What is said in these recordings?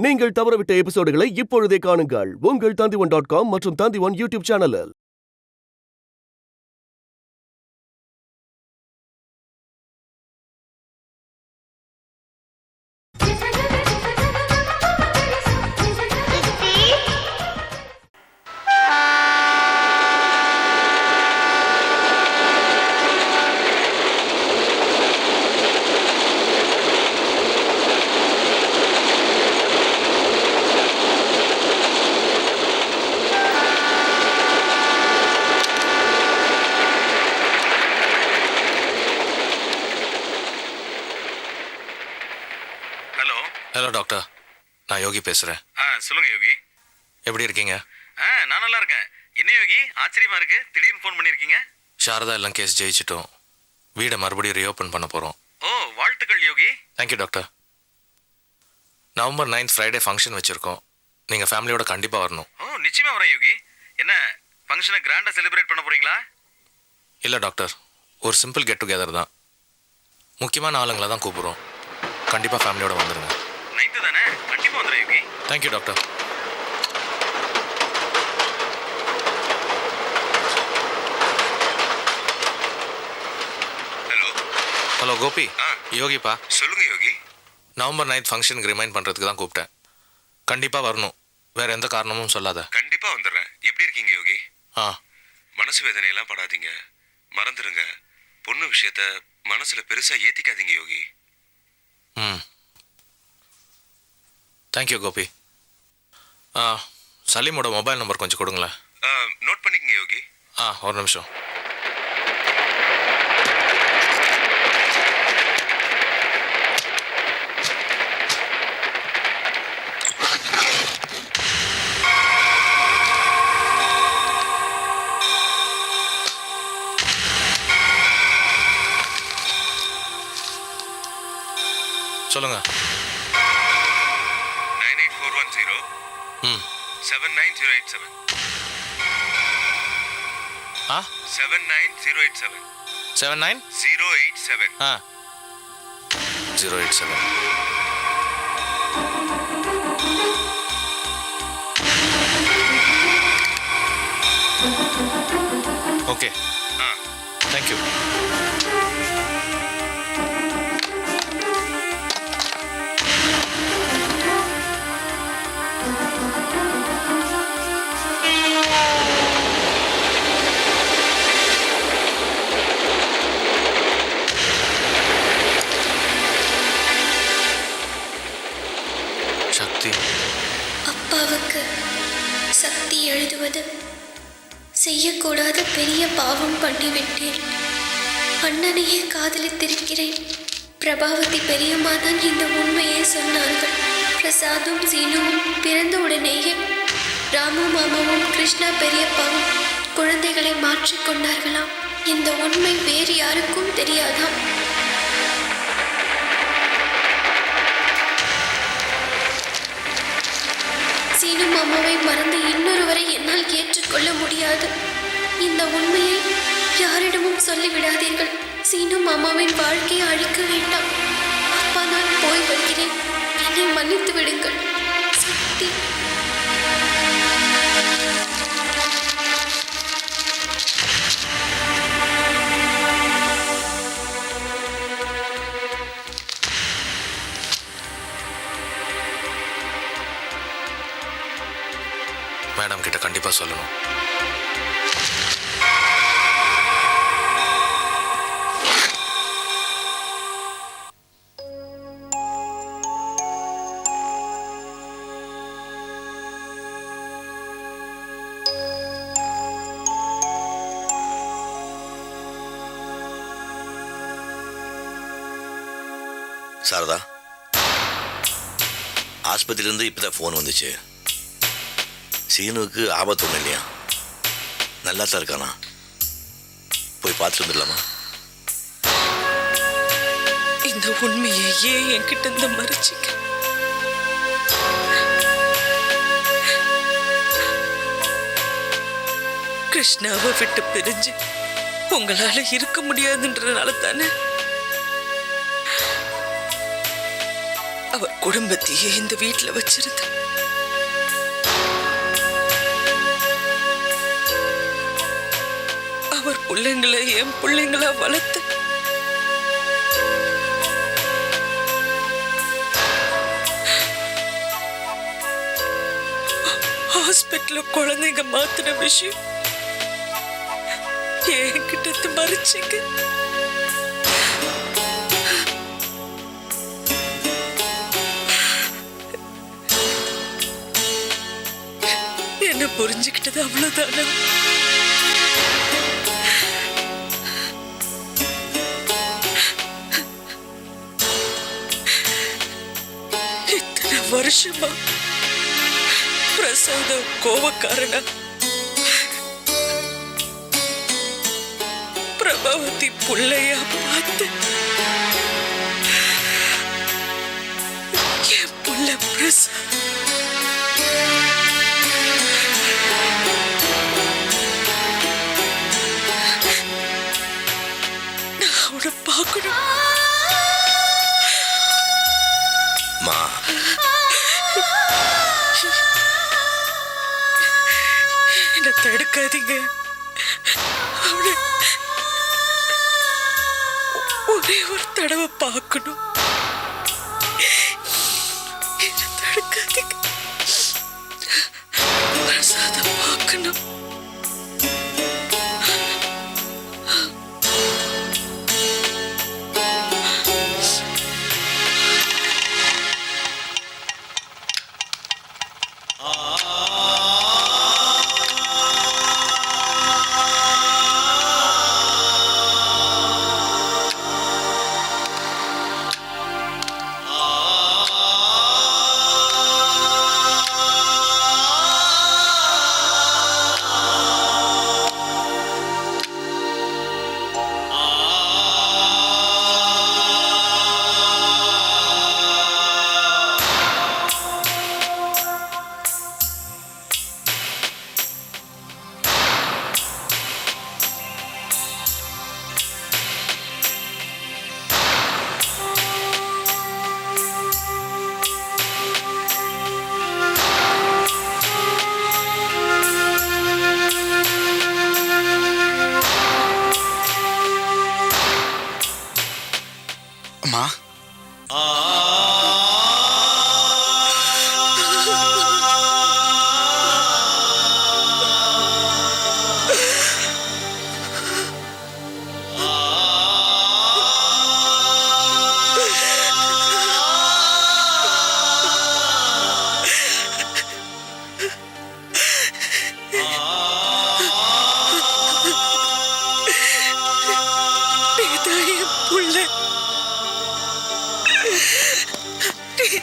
நீங்கள் தவறவிட்ட எபிசோடுகளை இப்பொழுதே காணுங்கள் உங்கள் Tandivan.com மற்றும் Tandivan யூடியூப் சேனலில். ஹலோ டாக்டர், நான் யோகி பேசுகிறேன். சொல்லுங்க யோகி. எப்படி இருக்கீங்க? நான் நல்லா இருக்கேன். என்ன யோகி ஆச்சரியமா இருக்கு, திடீர்னு ஃபோன் பண்ணியிருக்கீங்க? சாரதா எல்லாம் கேஸ் ஜெயிச்சிட்டோம். வீடை மறுபடியும் ரீஓப்பன் பண்ண போகிறோம். ஓ, வாழ்த்துக்கள் Yogi. Thank you doctor. November 9 Friday function வச்சுருக்கோம். நீங்கள் ஃபேமிலியோட கண்டிப்பாக வரணும். ஓ, நிச்சயமா வரேன் யோகி. என்ன ஃபங்க்ஷனை கிராண்டாக செலிப்ரேட் பண்ண போறீங்களா? இல்லை டாக்டர், ஒரு சிம்பிள் கெட் டுகெதர் தான். முக்கியமான ஆளுங்களை தான் கூப்பிட்றோம். கண்டிப்பாக ஃபேமிலியோட வந்துடுங்க. நைட்டு தானே, கண்டிப்பாக வந்துடுறேன் Yogi. Thank you doctor. Hello hello Gopi. யோகிப்பா. சொல்லுங்க யோகி. November 9 ஃபங்க்ஷனுக்கு ரிமைண்ட் பண்ணுறதுக்கு தான் கூப்பிட்டேன். கண்டிப்பாக வரணும், வேறு எந்த காரணமும் சொல்லாத. கண்டிப்பாக வந்துடுறேன். எப்படி இருக்கீங்க யோகி? ஆ, மனசு வேதனையெல்லாம் படாதீங்க, மறந்துடுங்க. பொண்ணு விஷயத்த மனசில் பெருசாக ஏற்றிக்காதீங்க யோகி. ம், தேங்க்யூ கோபி. சலீமோட மொபைல் நம்பர் கொஞ்சம் கொடுங்களேன். நோட் பண்ணிக்கங்க யோகி. ஒரு நிமிஷம். சொல்லுங்க. 98410 ம் 79087. 79087. 79 087. 087. Okay, thank you. சக்தி. அப்பாவுக்கு சக்தி எழுதுவது செய்யக்கூடாத பெரிய பாவம் பண்ணிவிட்டேன். அண்ணனையே காதலித்திருக்கிறேன். பிரபாவதி பெரியம்மா தான் இந்த உண்மையை சொன்னார்கள். பிரசாதும் சீனுவும் பிறந்த உடனேயே ராமு மாமாவும் கிருஷ்ணா பெரியப்பாவும் குழந்தைகளை மாற்றிக்கொண்டார்களாம். இந்த உண்மை வேறு யாருக்கும் தெரியாதாம். சீனு மாமாவை மறந்து இன்னொருவரை என்னால் ஏற்றுக்கொள்ள முடியாது. இந்த உண்மையை யாரிடமும் சொல்லிவிடாதீர்கள். சீனு மாமாவின் வாழ்க்கையை அழிக்க வேண்டாம். அப்பா, நான் போய் வருகிறேன். என்னை மன்னித்து விடுங்கள். சக்தி. மேடம் கிட்ட கண்டிப்பாக சொல்லணும். சாரதா, ஆஸ்பத்திரியிலேருந்து இப்போ தான் ஃபோன் வந்துச்சு. சீனுக்கு ஆபத்து ஒன்றும் இல்லையா? நல்லா தான் இருக்கானா? போய் பார்த்துட்டு வந்துடலாமா? இந்த உண்மையை ஏன் என்கிட்ட இருந்து மறைச்சிக்க? கிருஷ்ணாவை விட்டு பிரிஞ்சு உங்களால இருக்க முடியாதுன்றதுனால தானே அவர் குடும்பத்தையே இந்த வீட்டுல வச்சிருந்த. அவர் பிள்ளைங்களை என் பிள்ளைங்களா வளர்த்து ஹாஸ்பிட்டல்ல குழந்தைங்க மாத்தின விஷயம் என்கிட்ட மறைச்சிங்க. என்ன புரிஞ்சுக்கிட்டது அவ்வளவுதானே? இத்தனை வருஷமா பிரசாத கோவக்காரனா பிரபாவதி புள்ளையா பார்த்து என் புள்ள பிரசாத் நான் அவனை பார்க்கணும். மா என்ன தடுக்காதீங்க. அவனை ஒரே ஒரு தடவை பார்க்கணும். என்ன தடுக்காதீங்க. பிரசாத பார்க்கணும். அம்மா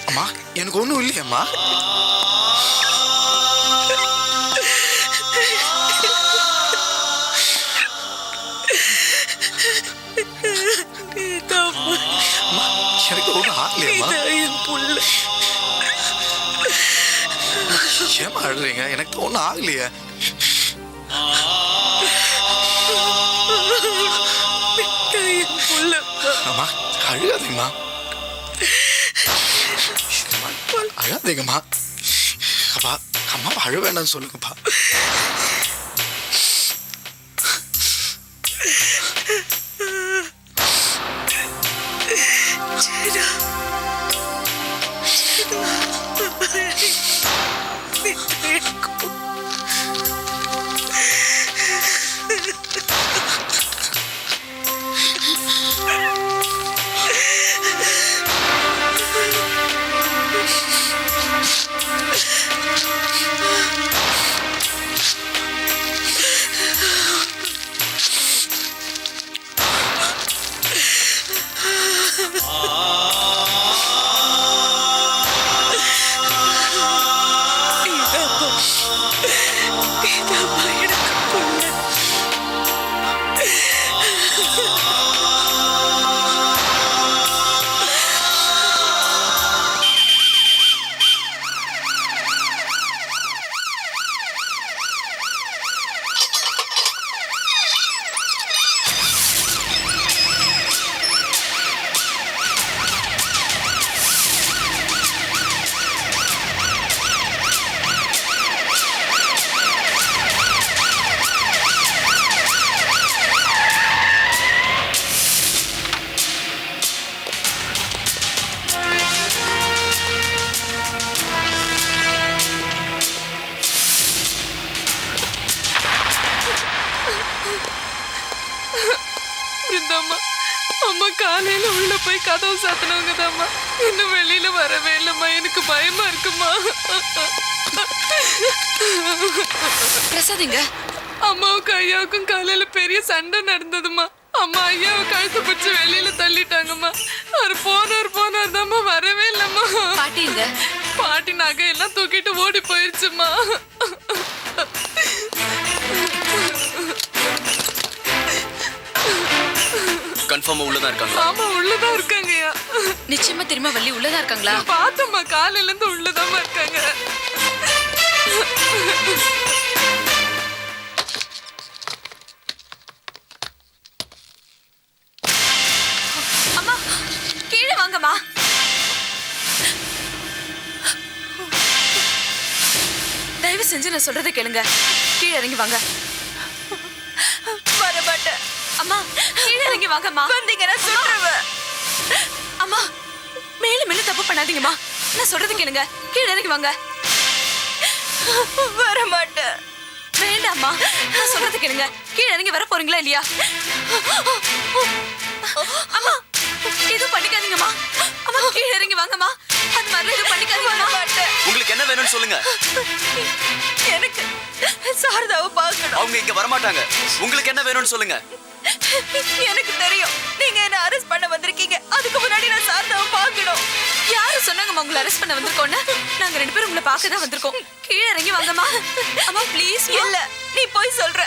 அம்மா எனக்கு ஒன்றும் இல்லையம்மா. எனக்கு ஒன்றும் ஆகலையம்மா. ஏமா அழுறீங்க? எனக்கு ஒன்றும் ஆகலையே. அம்மா அழுகாதீங்கம்மா. அழாதீங்கம்மா. அப்பா அம்மா அழ வேண்டாம்னு சொல்லுங்கப்பா. காலையில உள்ள போய் கதவு சாத்தினவங்க தாம்மா. இன்னும் வெளியில வரவே இல்லம்மா. எனக்கு பயமா இருக்குமா. பிரசாதிங்க, அம்மாவுக்கும் ஐயாவுக்கும் காலையில பெரிய சண்டை நடந்ததுமா. அம்மா ஐயாவை கழுத்து பிடிச்சு வெளியில தள்ளிட்டாங்கம்மா. அவர் போனார் தாம்மா, வரவே இல்லம்மா. பாட்டிங்க, பாட்டி நகையெல்லாம் தூக்கிட்டு ஓடி போயிருச்சுமா. கன்ஃபார்மா உள்ளதா இருக்காங்களா? ஆமா, உள்ளதான் இருக்காங்கய்யா. நிச்சயமா திரும்ப வள்ளி உள்ளதா இருக்காங்களா? பார்த்தம்மா, காலையில இருந்து உள்ளதாம்மா இருக்காங்க. அம்மா, கீழே வாங்கம்மா. தயவு செஞ்சு நான் சொல்றதை கேளுங்க. கீழே இறங்கி வாங்க. வர மாட்டேன். அம்மா, கீழே இறங்கி வாங்கம்மா. வந்தீங்கன்னா சொல்றேன். அம்மா, மேலும் மேலும் தப்பு பண்ணாதீங்கம்மா. நான் சொல்றது கேளுங்க. கீழே இறங்கி வாங்க. வர மாட்டேன். வேண்டாம்மா, நான் சொல்றது கேளுங்க. கீழே இறங்கி வர போறீங்களா இல்லையா? அம்மா, எதுவும் பண்ணிக்காதீங்கம்மா. அம்மா, கீழே இறங்கி வாங்கம்மா. அது மாதிரி எதுவும் பண்ணிக்காதீங்கம்மா. உங்களுக்கு என்ன வேணும்னு சொல்லுங்க. எனக்கு சாரதாவை பார்க்கணும். அவங்க இங்க வரமாட்டாங்க. உங்களுக்கு என்ன வேணும்னு சொல்லுங்க. எனக்கு தெரியும் நீங்க என்ன அரெஸ்ட் பண்ண வந்திருக்கீங்க. அதுக்கு முன்னாடி நான் சாரதாவை பார்க்கணும். யாரு சொன்னாங்கம்மா உங்களை அரெஸ்ட் பண்ண வந்திருக்கோன்னு? நாங்க 2 பேரும் உங்களை பார்க்க தான் வந்திருக்கோம். கீழே இறங்கி வாங்கம்மா. அம்மா ப்ளீஸ். இல்ல, நீ போய் சொல்ற.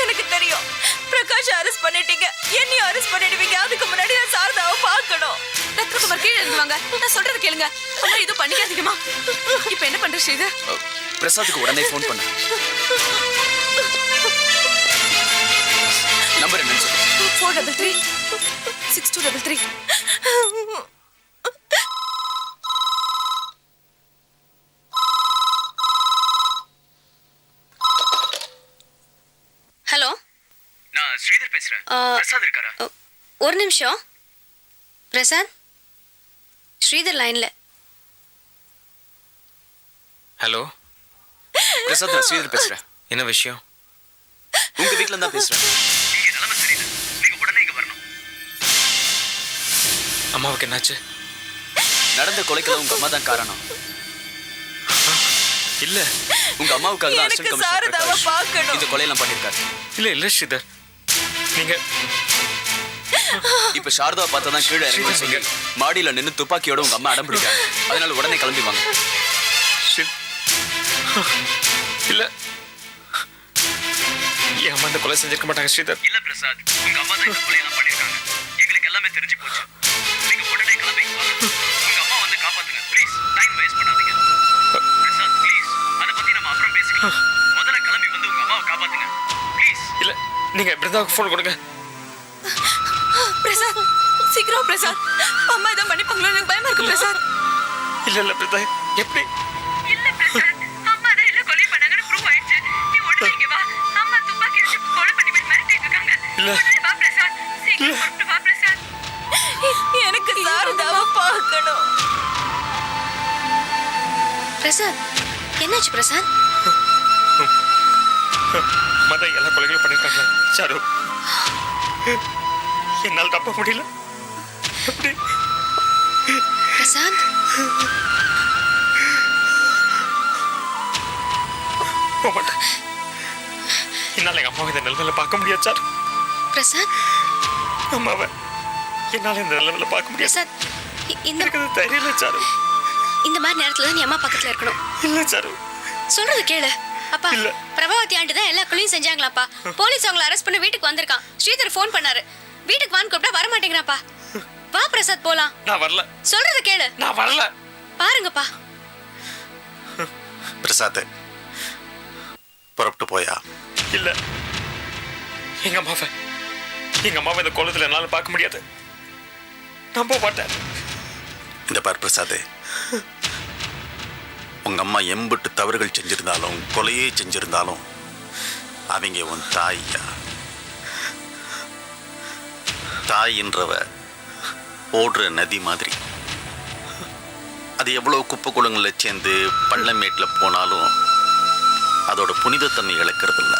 எனக்கு தெரியும் பிரகாஷ் அரெஸ்ட் பண்ணிட்டீங்க, என்னையும் அரெஸ்ட் பண்ணிடுவீங்க. அதுக்கு முன்னாடி நான் சாரதாவை பார்க்கணும். ரத்னகுமார், கீழே இறங்கி வாங்க. நான் சொல்றது கேளுங்க. அம்மா, எதுவும் பண்ணிக்காதீங்கம்மா. இப்ப என்ன பண்ற ஸ்ரீதர்? பிரசாத்துக்கு உடனே ஃபோன் பண்ண. நம்பர் என்னன்னு சொல்லு. 433 6233. ஹலோ, நான் ஸ்ரீதர் பேசுறேன். பிரசாத் இருக்காரா? ஒரு நிமிஷம். பிரசாத், ஸ்ரீதர் லைன்ல. ஹலோ, பிரசாத், நான் ஸ்ரீதர் பேசுறேன். என்ன விஷயம்? உங்க வீட்ல இருந்தா பேசுறேன். நீங்க நிலைமை சரியில்லை. நீங்க உடனே இங்க வரணும். அம்மாவுக்கு என்னாச்சு? நடந்த கொலைக்கெல்லாம் உங்க அம்மா தான் காரணம். இல்ல உங்க அம்மாவுக்காக தான் எனக்கு அசிஸ்டன்ட் சாரதாவை கமிஷனர் பார்க்கணும். இந்த கொலையெல்லாம் பண்ணிருக்காரு. இல்ல ஸ்ரீதர், நீங்க இப்ப சாரதாவை பார்த்தா தான் கீழே இறங்கி சொல்லி மாடியில நின்னு துப்பாக்கியோட உங்க அம்மா அடம் பிடிக்காங்க. அதனால உடனே கிளம்பி வாங்க. இல்ல, என் அம்மா இந்த கொலை செஞ்சிருக்க மாட்டாங்க ஸ்ரீதர். இல்ல பிரசாத், உங்க அம்மா தான் இந்த கொலையெல்லாம் பண்ணிருக்காங்க. எங்களுக்கு எல்லாமே தெரிஞ்சு போச்சு. நீங்க உடனே கிளம்பி வாங்க. உங்க அம்மா வந்து காப்பாத்துங்க ப்ளீஸ். டைம் வேஸ்ட் பண்ணாதீங்க பிரசாத், ப்ளீஸ். அதை பத்தி நம்ம அப்புறம் பேசிக்கலாம். முதல்ல கிளம்பி வந்து உங்க அம்மாவை காப்பாத்துங்க ப்ளீஸ். இல்ல, நீங்க பிருந்தாவுக்கு ஃபோன் கொடுங்க. பிரசாத், சீக்கிரம் பிரசாத். அம்மா இதை மன்னிப்பாங்களோ? எனக்கு பயமா இருக்கு பிரசாத். இல்ல பிருந்தா, எப்படி? இல்ல பிரசாத், அம்மா தான் இல்ல கொலை பண்ணாங்கன்னு ப்ரூவ் ஆயிடுச்சு. நீ உடனே இங்க வா. அம்மா துப்பாக்கி எடுத்து கொலை பண்ணி மிரட்டிட்டு இருக்காங்க. இல்ல. உடனே வா பிரசாத். சீக்கிரம் கொண்டு வா பிரசாத். எனக்கு சாரதாவை பார்க்கணும். பிரசாத், என்னாச்சு பிரசாத்? அம்மா தான் எல்லா கொலைகளும் பண்ணிருக்காங்க சாரு. என்னால் தப்ப முடியல. எப்படி? பிரசாத், போக மாட்டேன். என்னால் எங்க அம்மாவை இந்த நிலைமையில பார்க்க முடியாது சார். பிரசாத், அம்மாவை என்னால் இந்த நிலைமையில பார்க்க முடியாது. பிரசாத், இந்த எனக்கு அது தைரியம் இல்லை சாரு. இந்த மாதிரி நேரத்துல தான் நீ அம்மா பக்கத்துல இருக்கணும். இல்ல சாரு. சொல்றது கேளு. அப்பா, இல்ல. பிரபாவதி ஆண்டி தான் எல்லா கொலையும் செஞ்சாங்களாப்பா. போலீஸ் அவங்கள அரெஸ்ட் பண்ண வீட்டுக்கு வந்திருக்கான். ஸ்ரீதர் ஃபோன் பண்ணாரு. வீட்டுக்கு வான்னு கூப்பிட்டா வர மாட்டேங்கிறாப்பா. வா பிரசாத், போலாம். நான் வரல. சொல்றது கேளு. நான் வரல. பாருங்கப்பா. பிரசாத், புறப்பட்டு போயா? இல்ல, எங்க அம்மாவை இந்த கோலத்துல என்னால பார்க்க முடியாது. நான் போக மாட்டேன். இந்த பார் பிரசாத், உங்க அம்மா எம்பிட்டு தவறுகள் செஞ்சிருந்தாலும் கொலையே செஞ்சிருந்தாலும் அவங்க உன் தாய்யா. தாயின்றவ ஓடுற நதி மாதிரி. அது எவ்வளவு குப்பை குளங்களில் சேர்ந்து பள்ளமேட்டில் போனாலும் அதோட புனிதத்தன்மை இழக்கிறது இல்லை.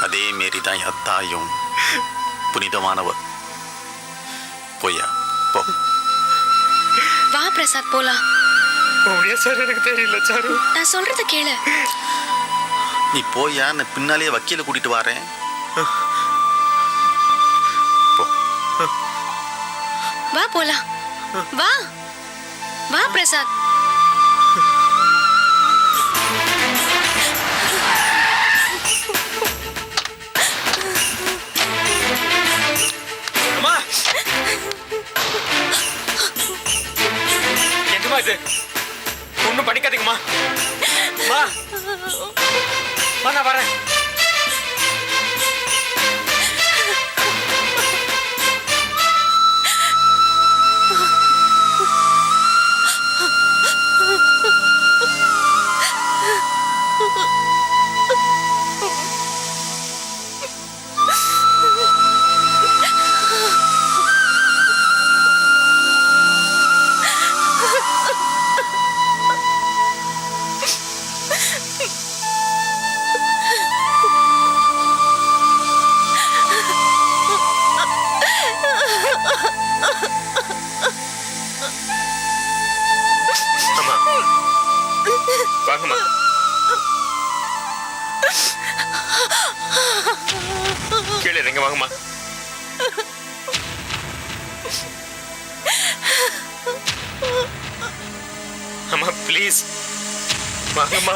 அதே மாரி தான் என் தாயும் புனிதமானவர். போய்யா போ. வா பிரசாத் போலாம். முடியாது சார், எனக்கு தெரியல சாரு. நான் சொல்றத கேளு. நீ போய்யா, நான் பின்னாலேயே வக்கீல கூட்டிட்டு வரேன். போ. வா போலாம். வா வா பிரசாத். அம்மா, என்னம்மா இது? ஒன்றும் படிக்காதீங்கம்மா. அம்மா, அம்மா, நான் வரேன். வாங்கம்மா. கீழே இறங்க வாங்கம்மா. அம்மா ப்ளீஸ் வாங்கம்மா.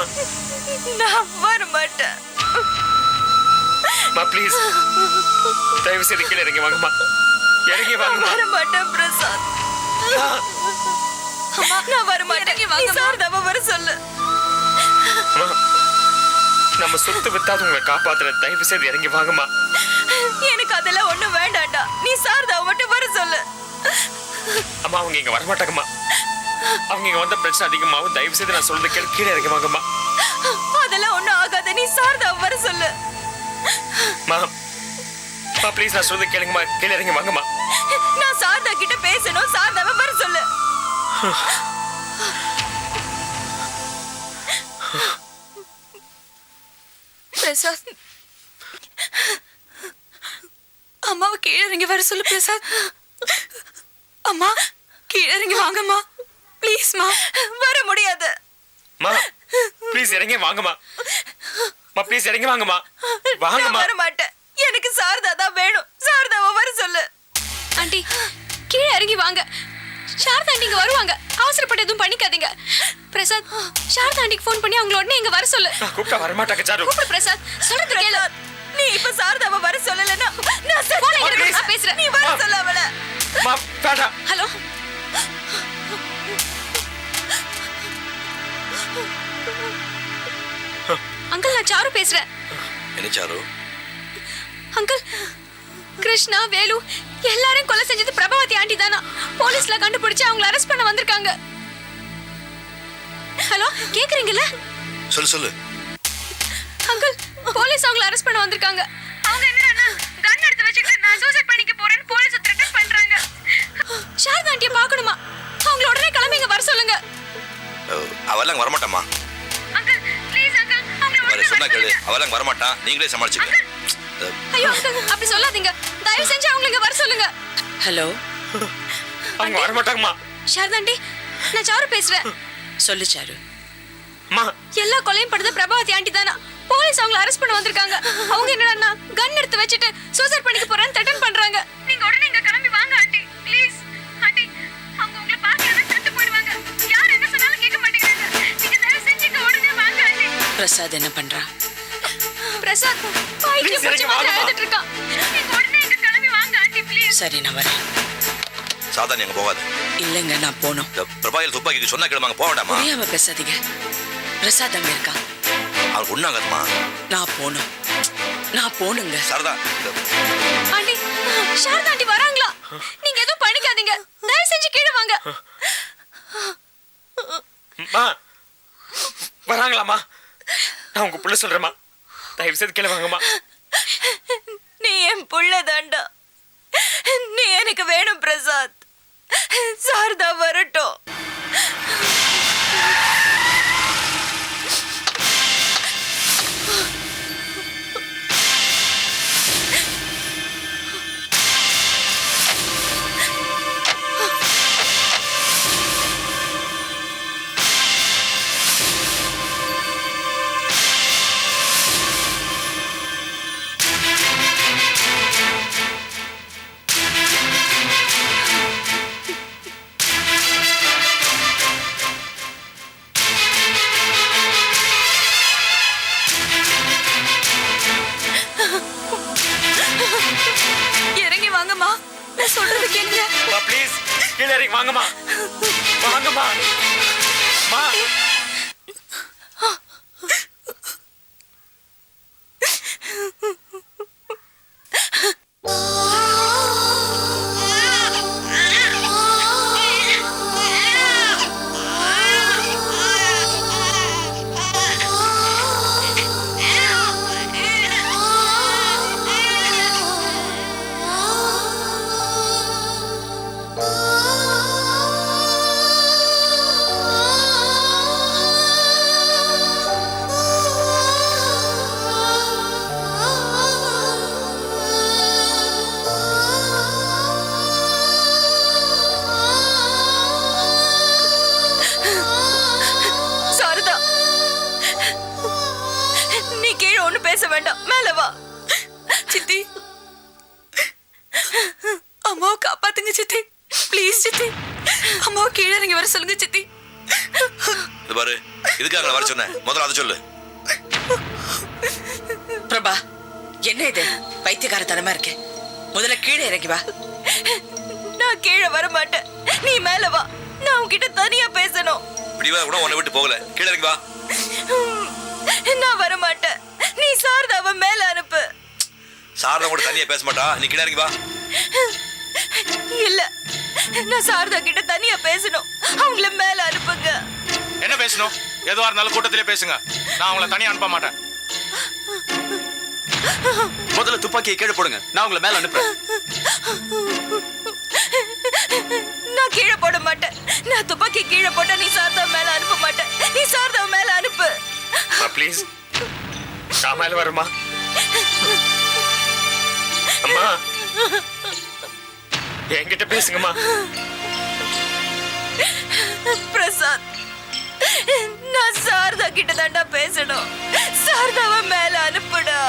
நான் வர மாட்டேன். அம்மா ப்ளீஸ் தயவு செய்து கீழே இறங்கி வாங்கம்மா. இறங்கி வாங்கம்மா. வர மாட்டேன் பிரசாத். அம்மா நான் வர மாட்டேன். நீ சாரதாவை வர சொல்லு. அம்மா, நம்ம சொத்து வித்தாது உங்களை காப்பாத்துற. தயவு செய்து இறங்கி வாங்கம்மா. எனக்கு அதெல்லாம் ஒண்ணும் வேண்டாம்டா. நீ சாரதாவை மட்டும் வர சொல்லு. அம்மா அவங்க இங்க வரமாட்டாங்கம்மா. அவங்க இங்க வந்த பிரச்சனை அதிகமாகும். தயவு செய்து நான் சொல்றது கேளு. கீழே இறங்கி வாங்கம்மா. அதெல்லாம் ஒண்ணும் ஆகாத. நீ சாரதாவை வர சொல்லு. அம்மா ப்ளீஸ் நான் சொல்றது கேளுங்கம்மா. கீழே இறங்கி வாங்கம்மா. நான் சாரதா கிட்ட பேசணும். சாரதாவை வர சொல்லு. பிரசாத், அம்மாவை கீழே இறங்கி வர சொல்லு பிரசாத். அம்மா கீழே இறங்கி வாங்கம்மா ப்ளீஸ்மா. வர முடியாது. அம்மா ப்ளீஸ் இறங்கி வாங்கம்மா. அம்மா ப்ளீஸ் இறங்கி வாங்கம்மா. வாங்கம்மா. வர மாட்டேன். எனக்கு சாரதா தான் வேணும். சாரதாவை வர சொல்லு. ஆண்டி கீழே இறங்கி வாங்க. சாரதா ஆண்டி இங்க வருவாங்க. அவசரப்பட்டு எதுவும் பண்ணிக்காதீங்க. பிரசாத், சாரதா ஆண்டிக்கு ஃபோன் பண்ணி அவங்கள உடனே இங்க வர சொல்லு. கூப்பிட்டா வரமாட்டாங்க சாரு. கூப்பிடு பிரசாத். சொல்றது கேளு. நீ இப்ப சாரதாவை வர சொல்லலன்னா நான் போன செத்து இடத்துல நான் பேசுறேன். நீ வர சொல்ல அவளை. அம்மா வேண்டாம். ஹலோ அங்கிள், நான் சாரு பேசுறேன். என்ன சாரு? அங்கிள், கிருஷ்ணா, வேலு எல்லாரையும் கொலை செஞ்சது பிரபாவதி ஆண்டி தானா? போலீஸ்ல கண்டுபிடிச்சு அவங்கள அரெஸ்ட் பண்ண வந்திருக்காங்க. ஹலோ கேக்குறீங்கல்ல? சொல்லு சொல்லு. அங்கிள், போலீஸ் அவங்கள அரெஸ்ட் பண்ண வந்திருக்காங்க. அவங்க என்னன்னா கன் எடுத்து வச்சுக்கிட்டு நான் சூசைட் பண்ணிக்க போறேன்னு போலீஸ் த்ரெட்டன் பண்றாங்க. சாரதா ஆண்டியை பார்க்கணுமா? அவங்கள உடனே கிளம்பி இங்க வர சொல்லுங்க. அவெல்லாம் வரமாட்டாமா. அங்கிள் ப்ளீஸ் அங்கிள், அவங்கள உடனே சொன்னா கேளு. அவெல்லாம் வரமாட்டான். நீங்களே சமாளிச்சுங்க. ஐயோ அங்கிள் அப்படி சொல்லாதீங்க. தயவு செஞ்சு அவங்கள இங்க வர சொல்லுங்க. ஹலோ, அவங்க வரமாட்டாங்கம்மா. சாரதா ஆண்டி, நான் சாரு பேசுறேன். சொல்லு சாரு. அம்மா எல்லா கொலையும் படுறது பிரபாவதி ஆண்டி தானா? போலீஸ் அவங்கள அரெஸ்ட் பண்ண வந்திருக்காங்க. அவங்க என்னன்னா கன் எடுத்து வச்சுட்டு சூசைட் பண்ணிக்க போறேன்னு த்ரெட்டன் பண்றாங்க. நீங்க உடனே இங்க கிளம்பி வாங்க ஆண்டி ப்ளீஸ். ஆண்டி அவங்க உங்களை பார்க்கலன்னா செத்து போயிடுவாங்க. யார் என்ன சொன்னாலும் கேட்க மாட்டேங்கிறாங்க. நீங்க தயவு செஞ்சு இங்க உடனே வாங்க ஆண்டி. பிரசாத் என்ன பண்றான்? பிரசாத் பைக்கில பிடிச்ச மாதிரி அழுதுட்டு இருக்கான். நீங்க உடனே இங்க கிளம்பி வாங்க ஆண்டி ப்ளீஸ். சரி நான் வரேன். சாதாரண எங்க போகாது. இல்லைங்க நான் போகணும். பிரபாயில் துப்பாக்கிக்கு சொன்னா கிளம்பாங்க. போக வேண்டாமா? புரியாம பேசாதீங்க. பிரசாத் அங்க இருக்கான். அவனுக்கு ஒண்ணாகாதுமா. நான் போகணுங்க. சாரதா ஆண்டி, சாரதா ஆண்டி வராங்களா? நீங்க எதுவும் பண்ணிக்காதீங்க. தயவு செஞ்சு கீழே வாங்க. அம்மா வராங்களாம்மா? நான் உங்க புள்ள சொல்றேம்மா. தயவு செய்து கீழே வாங்கம்மா. நீ என் புள்ள தாண்டா. நீ எனக்கு வேணும் பிரசாத். சாரதா வரட்டும். நான் சொல்றது கேளுங்க. ப்ளீஸ் கீழே இறங்கி வாங்கம்மா. வாங்கம்மா. மா. சாரதா, நீ கீழே ஒண்ணு பேச வேண்டாம், மேல வா. சித்தி, அம்மாவை காப்பாத்துங்க சித்தி, ப்ளீஸ் சித்தி. அம்மாவை கீழே இறங்கி வர சொல்லுங்க சித்தி. இது பாரு, இதுக்காக வர சொன்னேன், முதல்ல அதை சொல்லு. பிரபா, என்ன இது பைத்தியக்காரத்தனமா இருக்கு? முதல்ல கீழே இறங்கி வா. நான் கீழே வர மாட்டேன், நீ மேல வா. நான் உன்கிட்ட தனியா பேசணும். இப்படிவா கூட உன்னை விட்டு போகல, கீழே இறங்கி வா. நான் வர மாட்டேன், நீ சாரதாவை மேல அனுப்பு. சாரதா கூட தனியா பேச மாட்டா, நீ கீழே இறங்கி வா. இல்ல, நான் சாரதா கிட்ட தனியா பேசணும், அவங்கள மேல அனுப்புங்க. என்ன பேசணும்? எதுவா இருந்தாலும் கூட்டத்திலே பேசுங்க. நான் உங்களை தனியா அனுப்ப மாட்டேன். முதல்ல துப்பாக்கியை கீழே போடுங்க, நான் உங்களை மேல அனுப்புறேன். நான் கீழே போட மாட்டேன். நான் துப்பாக்கி கீழே போட்டா நீ சாரதா மேல அனுப்ப மாட்டேன். நீ சாரதா மேல அனுப்பு. ப்ளீஸ் நான் மேல வரமா? அம்மா என்கிட்ட பேசுங்கம்மா. பிரசாத், நான் சாரதா கிட்ட தாண்டா பேசணும். சாரதாவை மேல அனுப்புடா.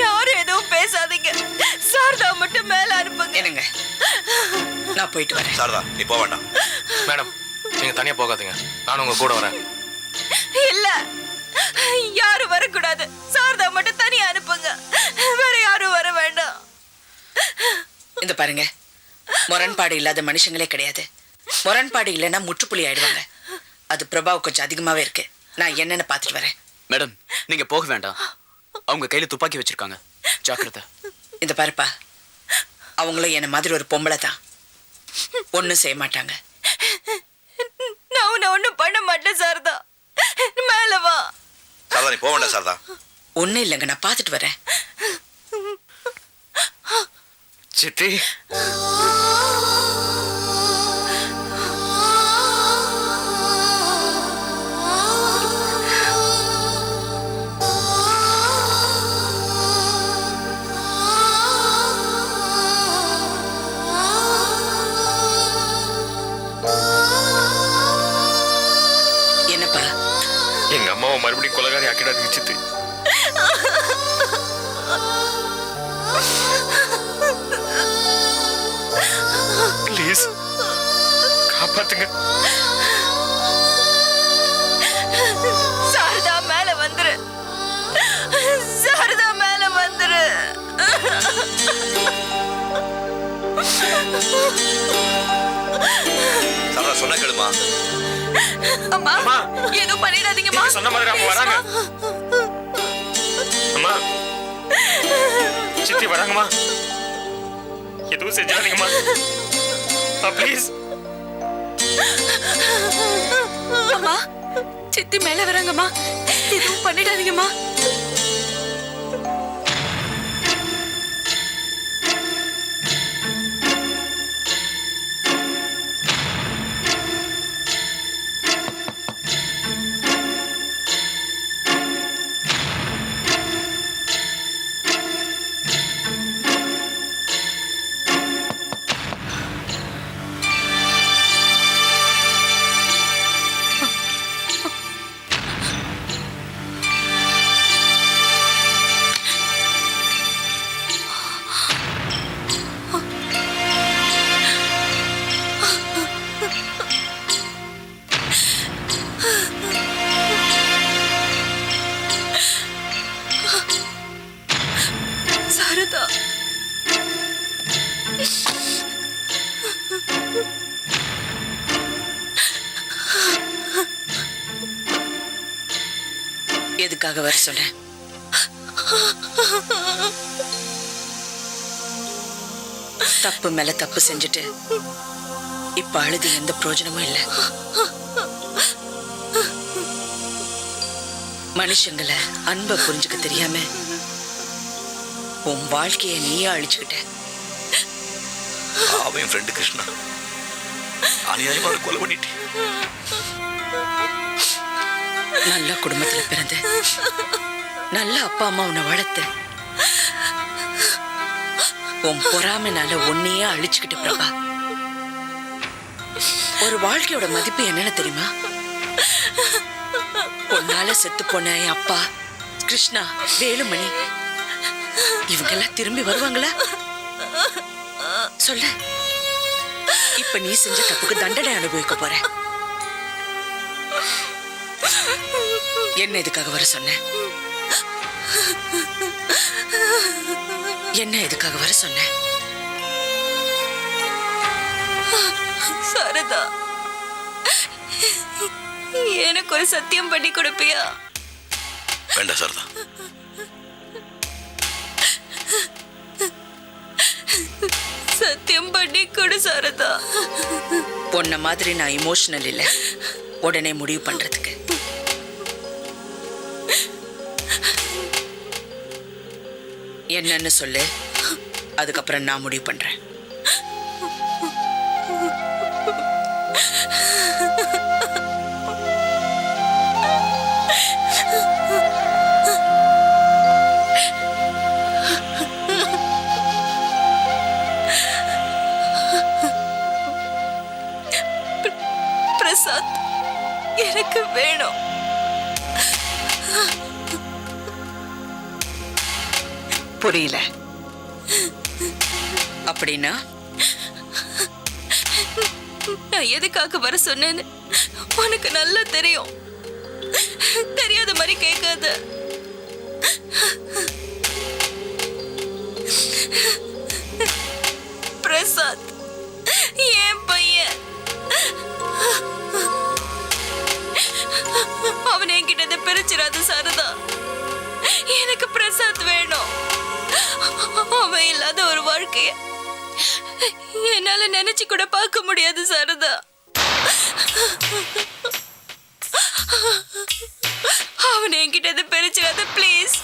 யாரும் எதுவும் பேசாதீங்க, சாரதா மட்டும் மேல அனுப்புங்க. என்னங்க, நான் போயிட்டு வரேன். சாரதா நீ போக வேண்டாம். மேடம், நீங்க தனியா போகாதீங்க, நான் உங்க கூட வரேன். இல்ல, யாரும் வரக்கூடாது. சாரதா மட்டும் தனியா அனுப்புங்க, வேற யாரும் வர வேண்டாம். இந்த பாருங்க, முரண்பாடு இல்லாத மனுஷங்களே கிடையாது. முரண்பாடு இல்லைன்னா முற்றுப்புள்ளி ஆயிடுவாங்க. அது பிரபாவ் கொஞ்சம் அதிகமாவே இருக்கு. நான் என்னன்னு பாத்துட்டு வரேன். மேடம், நீங்க போக வேண்டாம், அவங்க கையில துப்பாக்கி வச்சிருக்காங்க, ஜாக்கிரதை. இந்த பாருப்பா, அவங்களும் என்ன மாதிரி ஒரு பொம்பளை தான், ஒன்னும் செய்ய மாட்டாங்க. நான் உன்னை ஒண்ணும் பண்ண மாட்டேன் சாரதா, மேல வா. சாரதா நீ போக வேண்டாம். சாரதா ஒன்னும் இல்லைங்க, நான் பாத்துட்டு வரேன். சித்தி என்னப்பா? எங்க அம்மாவை மறுபடியும் கொலகாரி ஆக்கிடாதீங்க சித்தி. ப்ளீஸ் காப்பாத்துங்க. சாரதா மேல வந்துரு, சாரதா மேல வந்துரு. சாரதா சொன்ன கேளுமா. அம்மா, எதுவும் பண்ணிடாதீங்கம்மா. சொன்ன மாதிரி அவங்க வராங்க. அம்மா, சித்தி வராங்கம்மா, எதுவும் செஞ்சாதீங்கம்மா ப்ளீஸ். அம்மா, சித்தி மேல வராங்கம்மா, எதுவும் பண்ணிடாதீங்கம்மா. எதுக்காக வர சொன்னேன்? தப்பு மேல தப்பு செஞ்சுட்டு இப்ப அழுது எந்த பிரயோஜனமும் இல்லை. மனுஷங்களை அன்பை புரிஞ்சுக்க தெரியாம உன் வாழ்க்கைய நீயே அழிச்சுக்கிட்ட. அவன் ஃப்ரெண்டு கிருஷ்ணா அநியாயமா அவரை கொலை பண்ணிட்டு. நல்ல குடும்பத்துல பிறந்த நல்ல அப்பா அம்மா உன்னை வளர்த்த உன் பொறாமைனால உன்னையே அழிச்சுக்கிட்ட பிரபா. ஒரு வாழ்க்கையோட மதிப்பு என்னன்னு தெரியுமா? பொன்னால செத்து போன என் அப்பா கிருஷ்ணா, வேலுமணி இவங்கெல்லாம் திரும்பி வருவாங்களா? சொல்ல. இப்ப நீ செஞ்ச தப்புக்கு தண்டனை அனுபவிக்க போற. என்ன எதுக்காக வர சொன்ன? என்ன எதுக்காக வர சொன்ன? சாரதா, எனக்கு ஒரு சத்தியம் பண்ணி கொடுப்பியா? வேண்டாம் சாரதா. சத்தியம் பண்ணி கொடு சாரதா. பொண்ண மாதிரி நான் இமோஷனல் இல்ல உடனே முடிவு பண்றதுக்கு. என்னன்னு சொல்லு, அதுக்கப்புறம் நான் முடிவு பண்றேன். பிரசாத் எனக்கு வேணும். புரியல. அப்படின்னா நான் எதுக்காக வர சொன்னேன்னு உனக்கு நல்லா தெரியும். தெரியாத மாதிரி கேட்காத. பிரசாத் என் பையன். அவன் என்கிட்ட பிரிச்சிடாத சாரதா. எனக்கு பிரசாத் வேணும். அவன் இல்லாத ஒரு வாழ்க்கைய என்னால நினைச்சு கூட பார்க்க முடியாது சாரதா. அவன் என்கிட்ட பிரிச்சிடாத பிளீஸ்.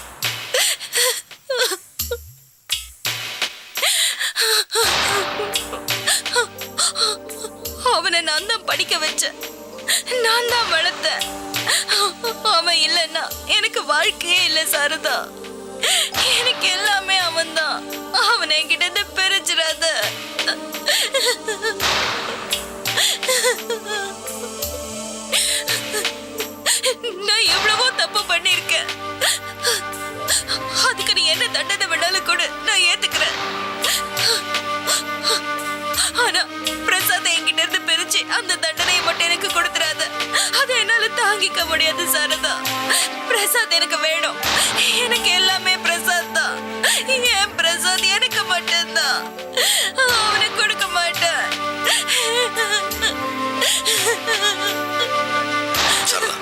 அவனை நான் தான் படிக்க வச்சேன், நான் தான் வளர்த்தேன். அவன் இல்லைன்னா எனக்கு வாழ்க்கையே இல்லை சாரதா. எனக்கு எல்லாமே அவன் தான். அவன் என்கிட்ட பிரிச்சிடாத. நான் எவ்வளவோ தப்பு பண்ணிருக்கேன். அதுக்கு நீ என்ன தண்டனை வேணாலும் கூட நான் ஏத்துக்கிறேன். ஆனா பிரசாத் என்கிட்ட இருந்து பிரிச்சு அந்த தண்டனையை மட்டும் எனக்கு கொடுத்துறாத. அதை என்னால தாங்கிக்க முடியாது சாரதா. பிரசாத் எனக்கு வேணும். எனக்கு எல்லாமே பிரசாத் தான். என் பிரசாத் எனக்கு மட்டும்தான். அவனை கொடுக்க மாட்டேன். சாரதா,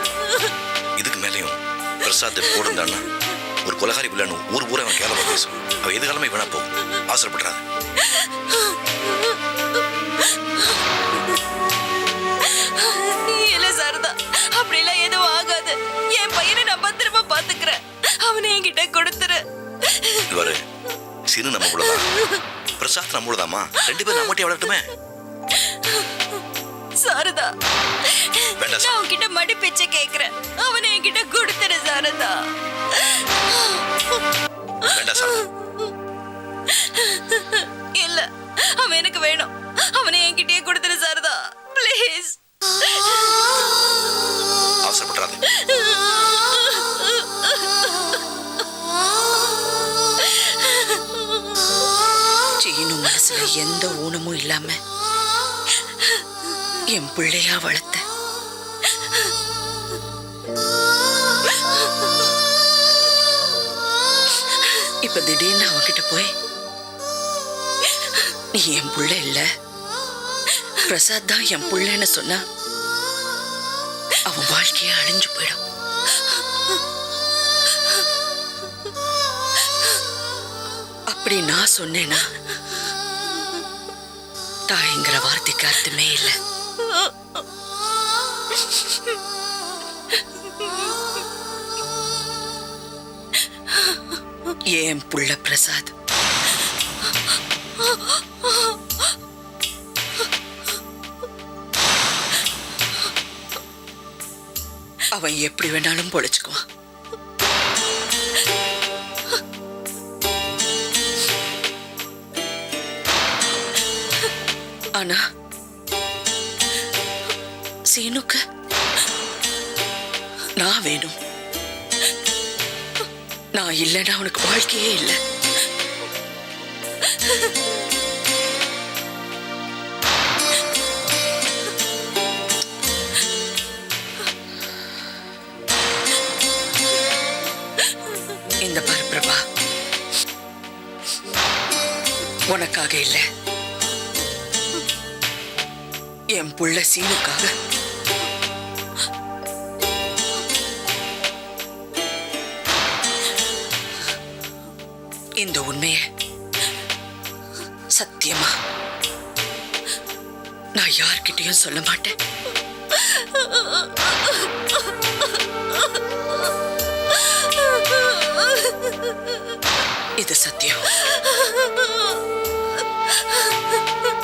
இதுக்கு மேலேயும் பிரசாத் போடுந்தான்னா ஒரு கொலகாரி பிள்ளைன்னு ஊர் பூரா அவன் கேளவா பேசும். அவன் எதுக்காலமே வேணா போகும். அவசரப்படுறாங்க. இல்ல சாரதா, அப்படிலாம் எதுவும் ஆகாது. என் பையனை நான் பத்திரமா பாத்துக்கிறேன். அவனை என்கிட்ட கொடுத்துரு. இவரு சிறு நம்ம கூடதான், பிரசாத் நம்ம கூடதாமா. 2 பேரும் நம்மகிட்டே வளரட்டுமே. சாரதா, நான் உன்கிட்ட மடி பிச்சை கேக்குறேன். அவனை என்கிட்ட கொடுத்துரு சாரதா. வேண்டாம் சாரதா. இல்ல, அவன் எனக்கு வேணும். அவனை என்கிட்டயே கொடுத்துரு சாரதா பிளீஸ். அவசரப்படுறாது. சீனு மனசுல எந்த ஊனமும் இல்லாம என் பிள்ளையா வளர்த்த. இப்ப திடீர்னு அவகிட்ட போய் நீ என் புள்ள இல்ல, பிரசாத் தான் என் புள்ளன்னு சொன்னா அவன் வாழ்க்கைய அழிஞ்சு போயிடும். இப்படி நான் சொன்னேனா தாய்ங்கிற வார்த்தைக்கு அர்த்தமே இல்லை. ஏன் புள்ள பிரசாத் அவன் எப்படி வேணாலும் பொழைச்சுக்குவான். ஆனா சீனுக்கு நான் வேணும். நான் இல்லைன்னா அவனுக்கு வாழ்க்கையே இல்லை. இந்த பாரு பிரபா, உனக்காக இல்லை, என் புள்ள சீனுக்காக. இந்த உண்மைய சத்தியமா நான் யார்கிட்டயும் சொல்ல மாட்டேன். இது சத்தியம்.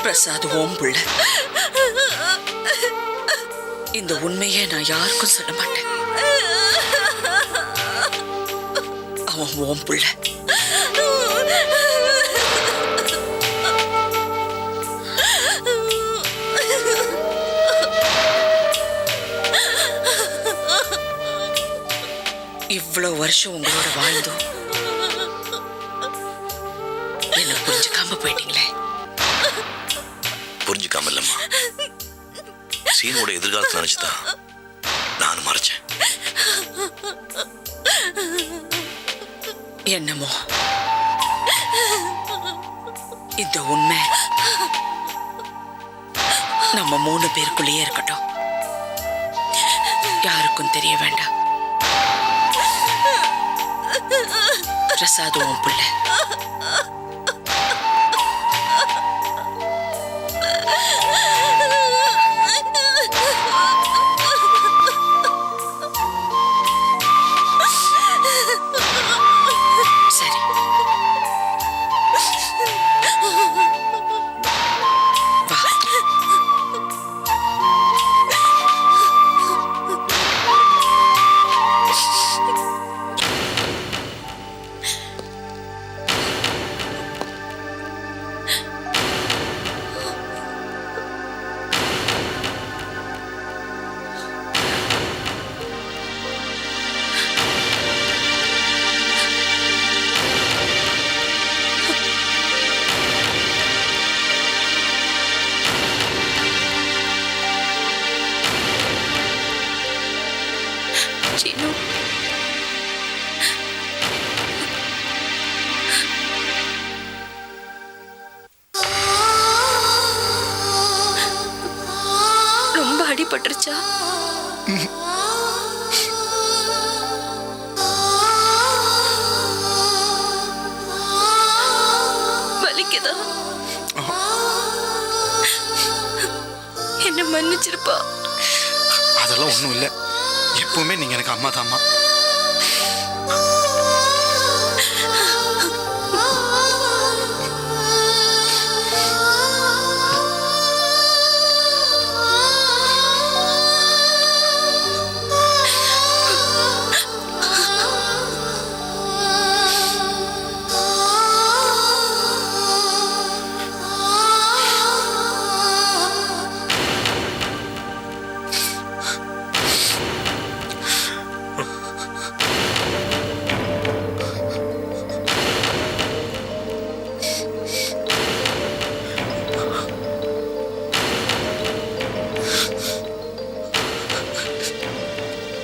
பிரசாத் ஓம் புள்ள. இந்த உண்மையை நான் யாருக்கும் சொல்ல மாட்டேன். அவன் ஓம் புள்ள. இவ்வளவு வருஷம் உங்களோட வாழ்ந்தோம், என்ன புரிஞ்சுக்காம போயிட்டீங்களே. புரிஞ்சுக்காம இல்லம்மா, சீனோட எதிர்காலத்தை நினைச்சுதான் நானும் மறைச்சேன். என்னமோ இந்த உண்மை நம்ம 3 பேருக்குள்ளேயே இருக்கட்டும், யாருக்கும் தெரிய வேண்டாம். பிரசாத் உன் பிள்ளை. சரி, வா. சீனு, ரொம்ப அடிபட்டுருச்சா? வலிக்குதா? என்ன மன்னிச்சிருப்பா. அதெல்லாம் ஒண்ணும் இல்லை. எப்பவுமே நீங்க எனக்கு அம்மா தாம்மா.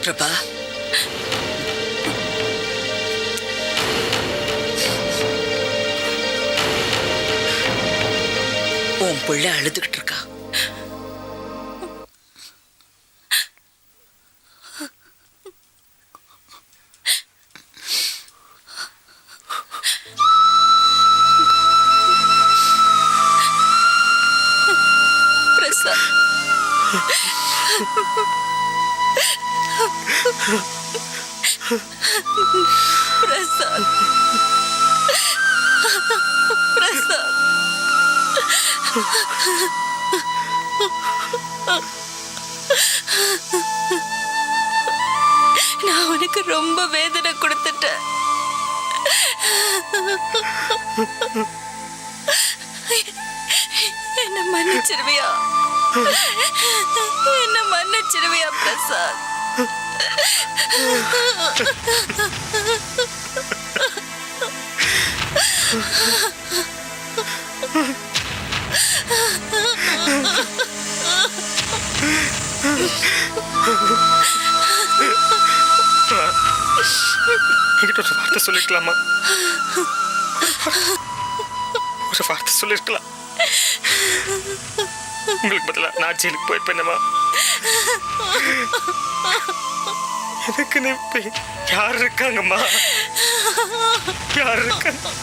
பிரபா, உன் பிள்ளை அழுதுகிட்டு இருக்கா. பிரசாத் பிரசாத் நான் உனக்கு ரொம்ப வேதனை கொடுத்துட்டேன். என்ன மன்னிச்சிருவியா? என்ன மன்னிச்சிருவியா பிரசாத்? என்கிட்ட ஒரு வார்த்தை சொல்லிருக்கலாமா? ஒரு வார்த்தை சொல்லிருக்கலாம். உங்களுக்கு பதிலா நான் ஜெயிலுக்கு போயிருப்பேனம்மா. எனக்கு இப்ப யார் இருக்காங்கம்மா? யார் இருக்காங்க?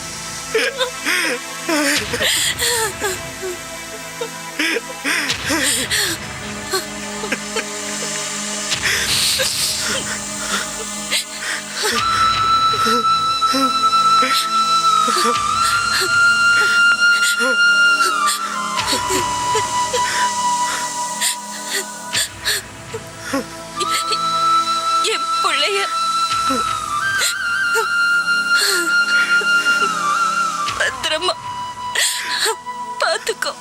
என் பிள்ளைய பத்திரமா பார்த்துக்கோ.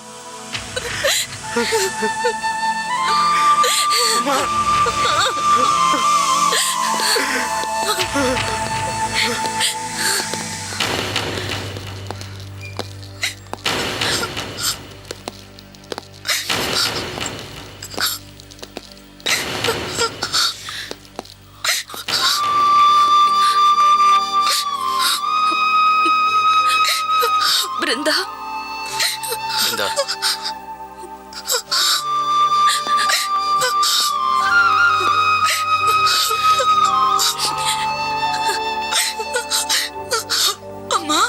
பிருந்தா பிருந்தா, அம்மா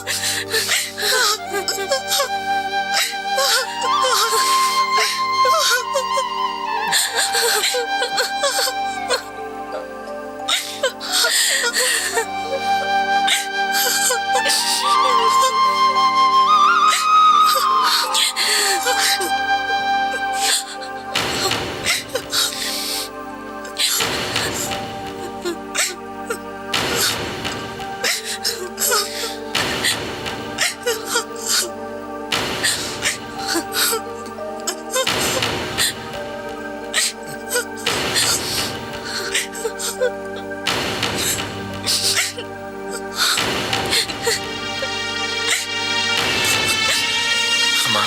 அம்மா,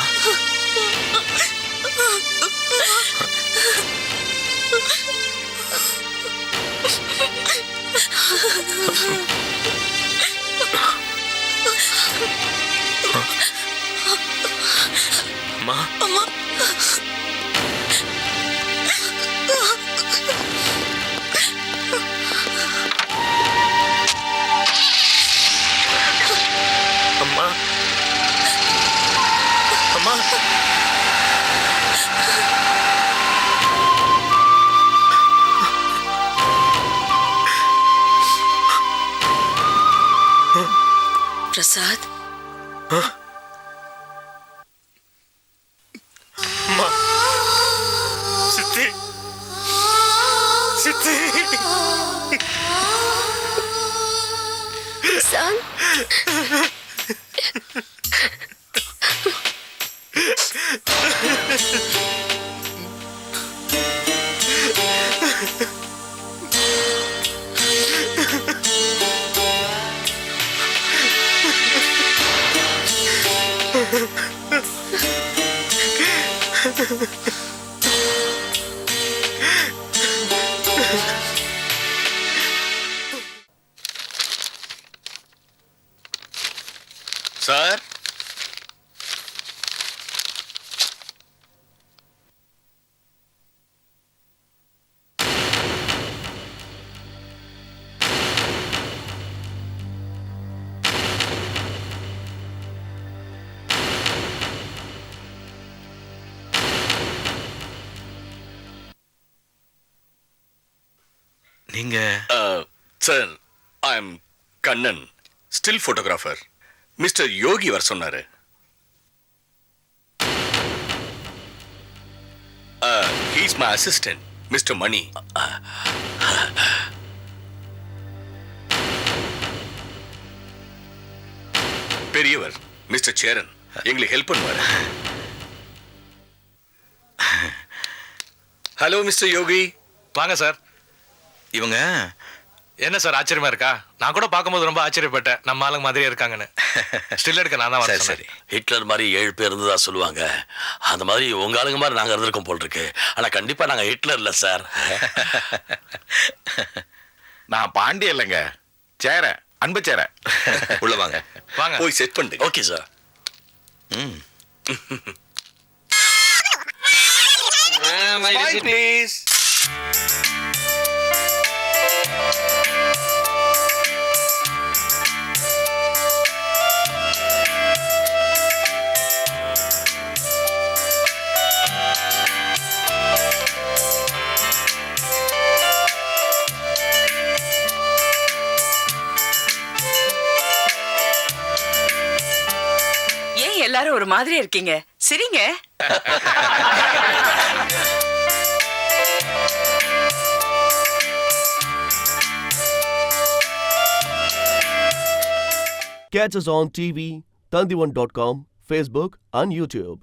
அம்மா, அம்மா அம்மா, அம்மா. பிரசாத் அம்மா, சித்தி, சித்தி. பிரசாத் சார், நீங்க sir I am Kannan, still photographer. Mister Yogi வர சொன்னாரு. He's my assistant mister Mani. பெரியவர் மிஸ்டர் சேரன் எங்களுக்கு ஹெல்ப் பண்ணுவார். Hello mister Yogi. வாங்க சார். இவங்க என்ன சார் ஆச்சரியமா இருக்கா? நான் கூட பார்க்கும்போது ரொம்ப ஆச்சரியப்பட்டேன், நம்ம ஆளுங்க மாதிரியே இருக்காங்கன்னு. ஸ்டில் எடுக்க நான் தான் வரேன். சரி, ஹிட்லர் மாதிரி 7 பேர் இருந்ததா சொல்லுவாங்க. அந்த மாதிரி உங்க ஆளுங்க மாதிரி நாங்க இருந்திருக்கோம் போல் இருக்கு. ஆனா கண்டிப்பா நாங்க ஹிட்லர் இல்ல சார். நான் பாண்டிய இல்லைங்க, சேர, அன்பு சேர. உள்ள வாங்க. வாங்க. போய் செட் பண்ணிட்டு. Okay sir. Smile, please. ஏன் எல்லாரும் ஒரு மாதிரி இருக்கீங்க? சிரிங்க. Catch us on TV, Tandivan.com, Facebook and YouTube.